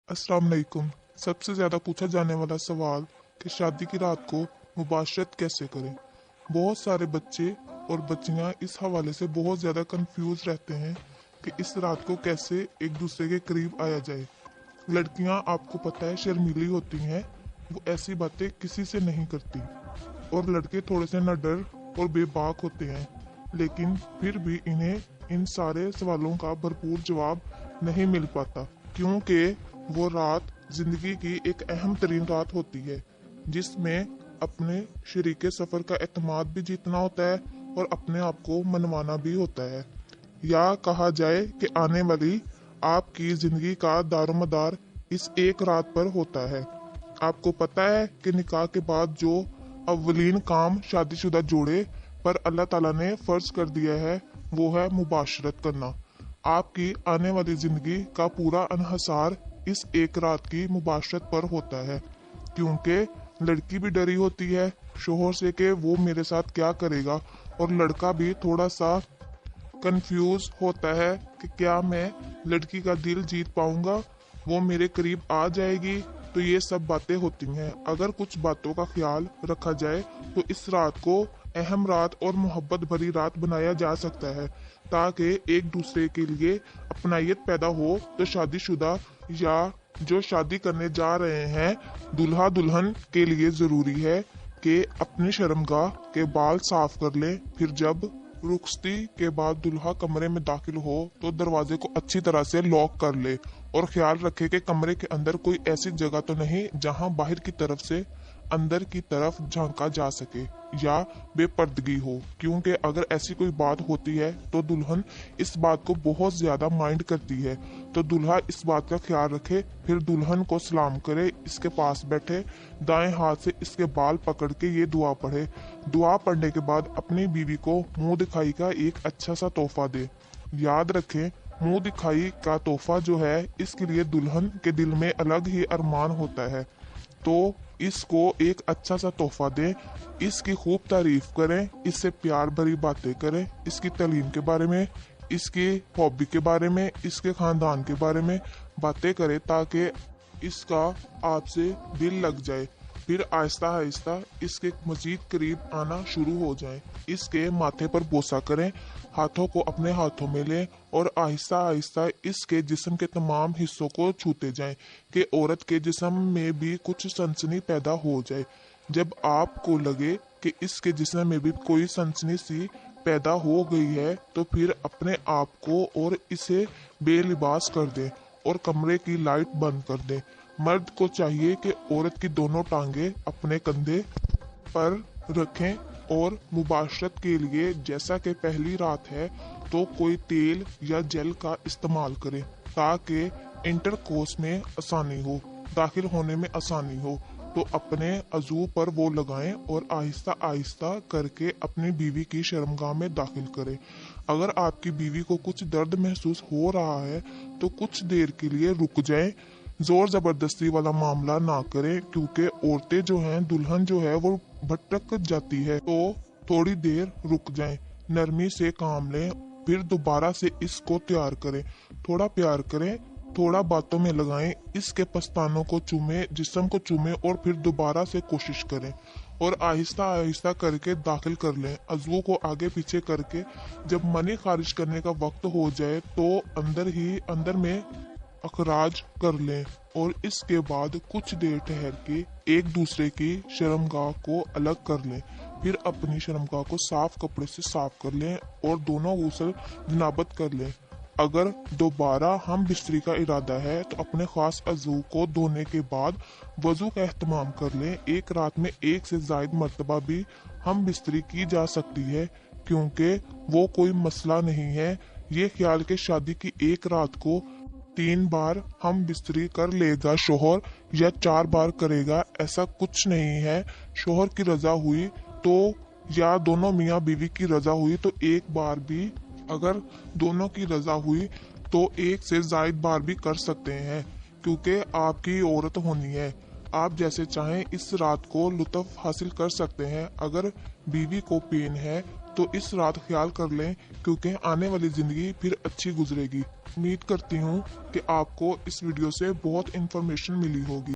अस्सलाम वालेकुम। सबसे ज़्यादा पूछा जाने वाला सवाल कि शादी की रात को मुबाशरत कैसे करें। बहुत सारे बच्चे और बच्चियां इस हवाले से बहुत ज़्यादा कंफ्यूज रहते हैं कि इस रात को कैसे एक दूसरे के करीब आया जाए। लड़कियां आपको पता है शर्मीली होती हैं, वो ऐसी बातें किसी से नहीं करती, और लड़के थोड़े से नडर और बेबाक होते हैं, लेकिन फिर भी इन्हें इन सारे सवालों का भरपूर जवाब नहीं मिल पाता, क्योंकि वो रात जिंदगी की एक अहम तरीन रात होती है, जिसमें अपने शरीके सफर का एतमाद भी जीतना होता है और अपने आप को मनवाना भी होता है। या कहा जाए कि आने वाली आपकी जिंदगी का दारोमदार इस एक रात पर होता है। आपको पता है कि निकाह के बाद जो अव्वलीन काम शादीशुदा जोड़े पर अल्लाह ताला ने फर्ज कर दिया है वो है मुबाशरत करना। आपकी आने वाली जिंदगी का पूरा अनहसार इस एक रात की मुबाशरत पर होता है, क्योंकि लड़की भी डरी होती है शोहर से कि वो मेरे साथ क्या करेगा, और लड़का भी थोड़ा सा कंफ्यूज होता है कि क्या मैं लड़की का दिल जीत पाऊंगा, वो मेरे करीब आ जाएगी। तो ये सब बातें होती हैं। अगर कुछ बातों का ख्याल रखा जाए तो इस रात को अहम रात और मोहब्बत भरी रात बनाया जा सकता है, ताकि एक दूसरे के लिए अपनायत पैदा हो। तो शादीशुदा या जो शादी करने जा रहे हैं दुल्हा दुल्हन के लिए जरूरी है कि अपनी शर्मगाह के बाल साफ कर लें। फिर जब रुखसती के बाद दुल्हा कमरे में दाखिल हो तो दरवाजे को अच्छी तरह से लॉक कर ले, और ख्याल रखे कि कमरे के अंदर कोई ऐसी जगह तो नहीं जहां बाहर की तरफ से अंदर की तरफ झांका जा सके या बेपर्दगी हो, क्योंकि अगर ऐसी कोई बात होती है तो दुल्हन इस बात को बहुत ज्यादा माइंड करती है। तो दूल्हा इस बात का ख्याल रखे, फिर दुल्हन को सलाम करे, इसके पास बैठे, दाएं हाथ से इसके बाल पकड़ के ये दुआ पढ़े। दुआ पढ़ने के बाद अपनी बीवी को मुंह दिखाई का एक अच्छा सा तोहफा दे। याद रखें, मुंह दिखाई का तोहफा जो है इसके लिए दुल्हन के दिल में अलग ही अरमान होता है, तो इसको एक अच्छा सा तोहफा दें, इसकी खूब तारीफ करें, इससे प्यार भरी बातें करें, इसकी तालीम के बारे में, इसकी हॉबी के बारे में, इसके खानदान के बारे में बातें करें, ताकि इसका आपसे दिल लग जाए। फिर आहिस्ता आहिस्ता इसके मजीद करीब आना शुरू हो जाए। इसके माथे पर बोसा करें, हाथों को अपने हाथों में लें और आहिस्ता आहिस्ता इसके जिस्म के तमाम हिस्सों को छूते जाएं कि औरत के जिस्म में भी कुछ सनसनी पैदा हो जाए। जब आपको लगे कि इसके जिस्म में भी कोई सनसनी सी पैदा हो गई है तो फिर अपने आप को और इसे बेलिबास कर दें और कमरे की लाइट बंद कर दें। मर्द को चाहिए कि औरत की दोनों टांगे अपने कंधे पर रखें और मुबाशरत के लिए जैसा कि पहली रात है तो कोई तेल या जेल का इस्तेमाल करें, ताकि इंटरकोर्स में आसानी हो, दाखिल होने में आसानी हो। तो अपने अजू पर वो लगाएं और आहिस्ता आहिस्ता करके अपनी बीवी की शर्मगाह में दाखिल करें। अगर आपकी बीवी को कुछ दर्द महसूस हो रहा है तो कुछ देर के लिए रुक जाएं, जोर जबरदस्ती वाला मामला ना करें, क्योंकि औरतें जो हैं, दुल्हन जो है वो भटक जाती है। तो थोड़ी देर रुक जाएं, नरमी से काम लें, फिर दोबारा से इसको तैयार करें, थोड़ा प्यार करें, थोड़ा बातों में लगाएं, इसके पस्तानों को चूमें, जिस्म को चूमें और फिर दोबारा से कोशिश करें और आहिस्ता आहिस्ता करके दाखिल कर लें, अज़ू को आगे पीछे करके। जब मनी खारिज करने का वक्त हो जाए तो अंदर में अखराज कर लें और इसके बाद कुछ देर ठहर के एक दूसरे की शर्मगाह को अलग कर लें। फिर अपनी शर्मगाह को साफ कपड़े से साफ कर लें और दोनों गुस्ल जनाबत कर लें। अगर दोबारा हम बिस्तरी का इरादा है तो अपने खास अज़ू को धोने के बाद वजू का एहतमाम कर लें। एक रात में एक से जायद मरतबा भी हम बिस्तरी की जा सकती है, क्योंकि वो कोई मसला नहीं है। ये ख्याल के शादी की एक रात को 3 बार हम बिस्तरी कर लेगा शोहर या 4 बार करेगा, ऐसा कुछ नहीं है। शोहर की रजा हुई तो या दोनों मियाँ बीवी की रजा हुई तो एक बार भी, अगर दोनों की रजा हुई तो एक से जायद बार भी कर सकते हैं, क्योंकि आपकी औरत होनी है। आप जैसे चाहें इस रात को लुत्फ हासिल कर सकते हैं। अगर बीवी को पेन है तो इस रात ख्याल कर लें, क्योंकि आने वाली ज़िंदगी फिर अच्छी गुजरेगी। उम्मीद करती हूँ कि आपको इस वीडियो से बहुत इन्फॉर्मेशन मिली होगी।